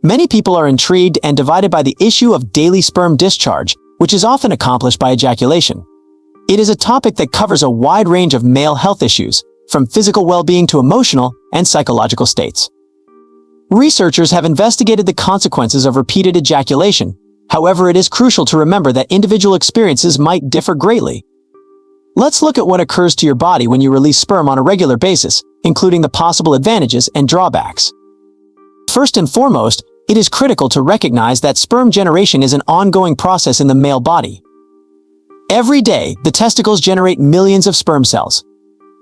Many people are intrigued and divided by the issue of daily sperm discharge, which is often accomplished by ejaculation. It is a topic that covers a wide range of male health issues, from physical well-being to emotional and psychological states. Researchers have investigated the consequences of repeated ejaculation. However, it is crucial to remember that individual experiences might differ greatly. Let's look at what occurs to your body when you release sperm on a regular basis, including the possible advantages and drawbacks. First and foremost, it is critical to recognize that sperm generation is an ongoing process in the male body. Every day, the testicles generate millions of sperm cells.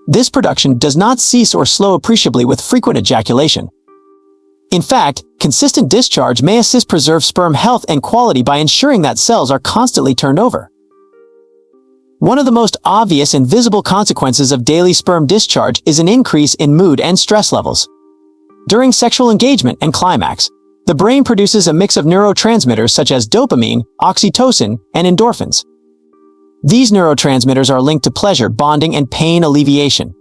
This production does not cease or slow appreciably with frequent ejaculation. In fact, consistent discharge may assist preserve sperm health and quality by ensuring that cells are constantly turned over. One of the most obvious and visible consequences of daily sperm discharge is an increase in mood and stress levels. During sexual engagement and climax, the brain produces a mix of neurotransmitters such as dopamine, oxytocin, and endorphins. These neurotransmitters are linked to pleasure, bonding, and pain alleviation.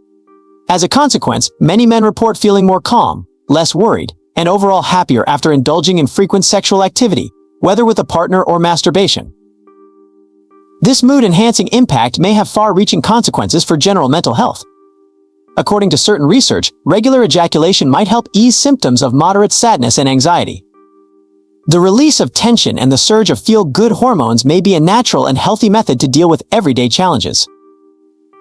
As a consequence, many men report feeling more calm, less worried, and overall happier after indulging in frequent sexual activity, whether with a partner or masturbation. This mood-enhancing impact may have far-reaching consequences for general mental health. According to certain research, regular ejaculation might help ease symptoms of moderate sadness and anxiety. The release of tension and the surge of feel-good hormones may be a natural and healthy method to deal with everyday challenges.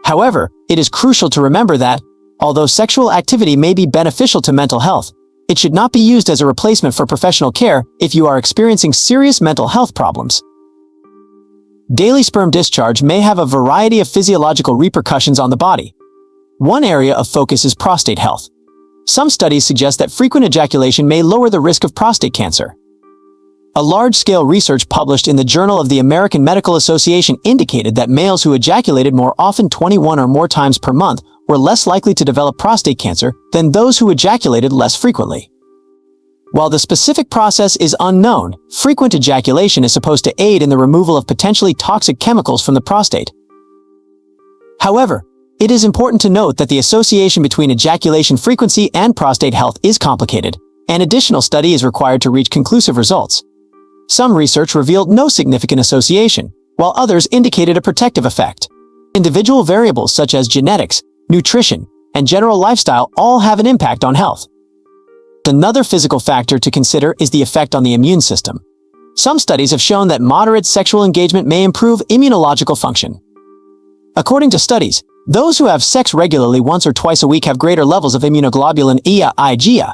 However, it is crucial to remember that, although sexual activity may be beneficial to mental health, it should not be used as a replacement for professional care if you are experiencing serious mental health problems. Daily sperm discharge may have a variety of physiological repercussions on the body. One area of focus is prostate health. Some studies suggest that frequent ejaculation may lower the risk of prostate cancer. A large-scale research published in the Journal of the American Medical Association indicated that males who ejaculated more often 21 or more times per month were less likely to develop prostate cancer than those who ejaculated less frequently. While the specific process is unknown, frequent ejaculation is supposed to aid in the removal of potentially toxic chemicals from the prostate. However, it is important to note that the association between ejaculation frequency and prostate health is complicated, and additional study is required to reach conclusive results. Some research revealed no significant association, while others indicated a protective effect. Individual variables such as genetics, nutrition, and general lifestyle all have an impact on health. Another physical factor to consider is the effect on the immune system. Some studies have shown that moderate sexual engagement may improve immunological function. According to studies, those who have sex regularly once or twice a week have greater levels of immunoglobulin IgA,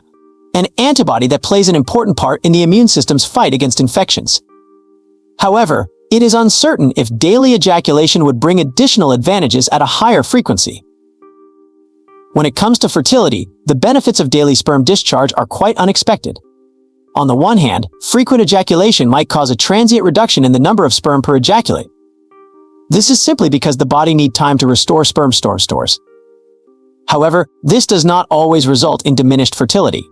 an antibody that plays an important part in the immune system's fight against infections. However, it is uncertain if daily ejaculation would bring additional advantages at a higher frequency. When it comes to fertility, the benefits of daily sperm discharge are quite unexpected. On the one hand, frequent ejaculation might cause a transient reduction in the number of sperm per ejaculate. This is simply because the body needs time to restore sperm stores. However, this does not always result in diminished fertility.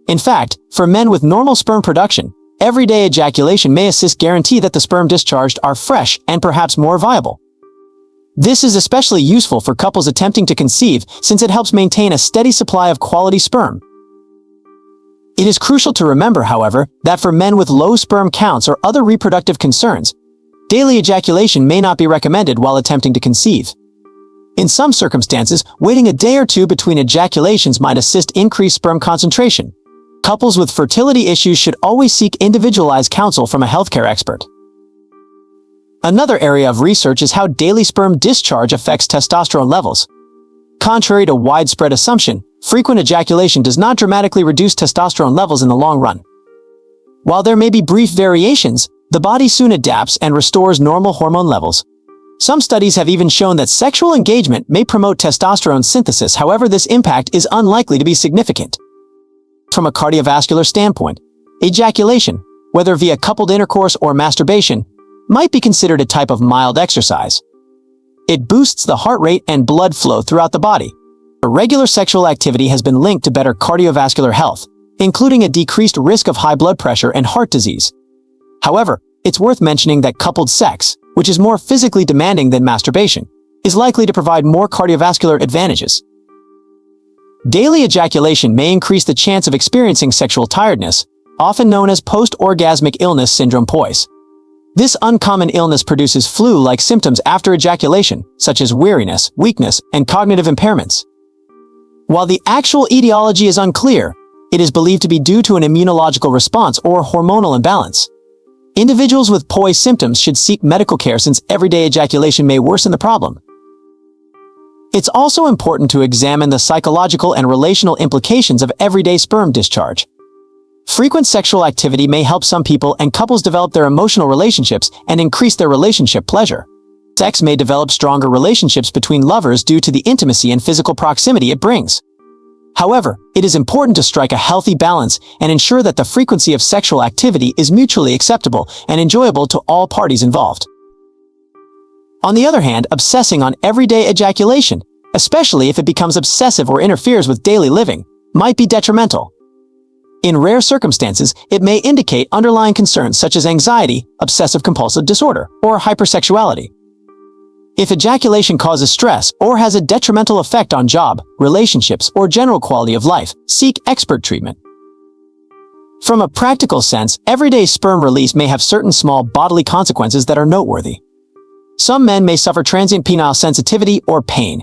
In fact, for men with normal sperm production, everyday ejaculation may guarantee that the sperm discharged are fresh and perhaps more viable. This is especially useful for couples attempting to conceive since it helps maintain a steady supply of quality sperm. It is crucial to remember, however, that for men with low sperm counts or other reproductive concerns, daily ejaculation may not be recommended while attempting to conceive. In some circumstances, waiting a day or two between ejaculations might assist increased sperm concentration. Couples with fertility issues should always seek individualized counsel from a healthcare expert. Another area of research is how daily sperm discharge affects testosterone levels. Contrary to widespread assumption, frequent ejaculation does not dramatically reduce testosterone levels in the long run. While there may be brief variations, the body soon adapts and restores normal hormone levels. Some studies have even shown that sexual engagement may promote testosterone synthesis. However, this impact is unlikely to be significant. From a cardiovascular standpoint, ejaculation, whether via coupled intercourse or masturbation, might be considered a type of mild exercise. It boosts the heart rate and blood flow throughout the body. Regular sexual activity has been linked to better cardiovascular health, including a decreased risk of high blood pressure and heart disease. However, it's worth mentioning that coupled sex, which is more physically demanding than masturbation, is likely to provide more cardiovascular advantages. Daily ejaculation may increase the chance of experiencing sexual tiredness, often known as post-orgasmic illness syndrome (POIS). This uncommon illness produces flu-like symptoms after ejaculation, such as weariness, weakness, and cognitive impairments. While the actual etiology is unclear, it is believed to be due to an immunological response or hormonal imbalance. Individuals with POIS symptoms should seek medical care since everyday ejaculation may worsen the problem. It's also important to examine the psychological and relational implications of everyday sperm discharge. Frequent sexual activity may help some people and couples develop their emotional relationships and increase their relationship pleasure. Sex may develop stronger relationships between lovers due to the intimacy and physical proximity it brings. However, it is important to strike a healthy balance and ensure that the frequency of sexual activity is mutually acceptable and enjoyable to all parties involved. On the other hand, obsessing on everyday ejaculation, especially if it becomes obsessive or interferes with daily living, might be detrimental. In rare circumstances, it may indicate underlying concerns such as anxiety, obsessive-compulsive disorder, or hypersexuality. If ejaculation causes stress or has a detrimental effect on job, relationships, or general quality of life, seek expert treatment. From a practical sense, everyday sperm release may have certain small bodily consequences that are noteworthy. Some men may suffer transient penile sensitivity or pain,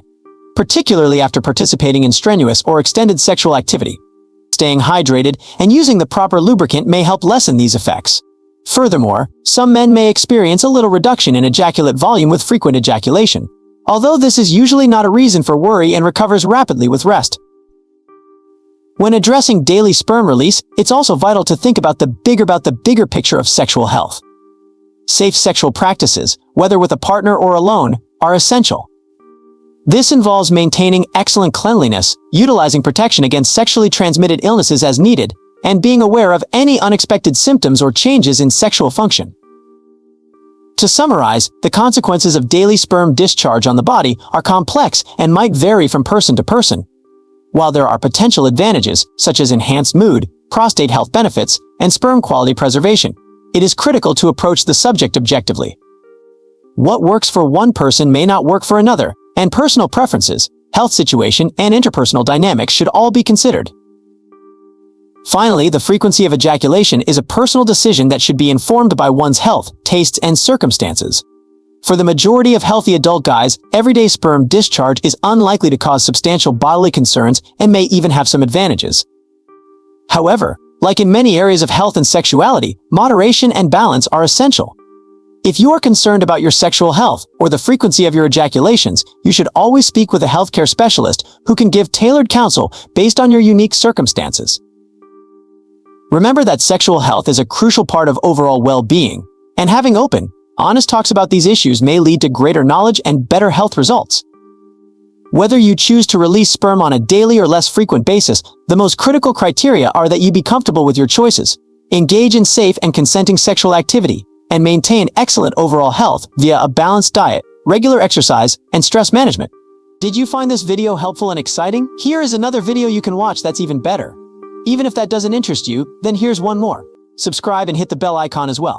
particularly after participating in strenuous or extended sexual activity. Staying hydrated and using the proper lubricant may help lessen these effects. Furthermore, some men may experience a little reduction in ejaculate volume with frequent ejaculation, although this is usually not a reason for worry and recovers rapidly with rest. When addressing daily sperm release, it's also vital to think about the bigger picture of sexual health. Safe sexual practices, whether with a partner or alone, are essential. This involves maintaining excellent cleanliness, utilizing protection against sexually transmitted illnesses as needed, and being aware of any unexpected symptoms or changes in sexual function. To summarize, the consequences of daily sperm discharge on the body are complex and might vary from person to person. While there are potential advantages, such as enhanced mood, prostate health benefits, and sperm quality preservation, it is critical to approach the subject objectively. What works for one person may not work for another, and personal preferences, health situation, and interpersonal dynamics should all be considered. Finally, the frequency of ejaculation is a personal decision that should be informed by one's health, tastes, and circumstances. For the majority of healthy adult guys, everyday sperm discharge is unlikely to cause substantial bodily concerns and may even have some advantages. However, like in many areas of health and sexuality, moderation and balance are essential. If you are concerned about your sexual health or the frequency of your ejaculations, you should always speak with a healthcare specialist who can give tailored counsel based on your unique circumstances. Remember that sexual health is a crucial part of overall well-being, and having open, honest talks about these issues may lead to greater knowledge and better health results. Whether you choose to release sperm on a daily or less frequent basis, the most critical criteria are that you be comfortable with your choices, engage in safe and consenting sexual activity, and maintain excellent overall health via a balanced diet, regular exercise, and stress management. Did you find this video helpful and exciting? Here is another video you can watch that's even better. Even if that doesn't interest you, then here's one more. Subscribe and hit the bell icon as well.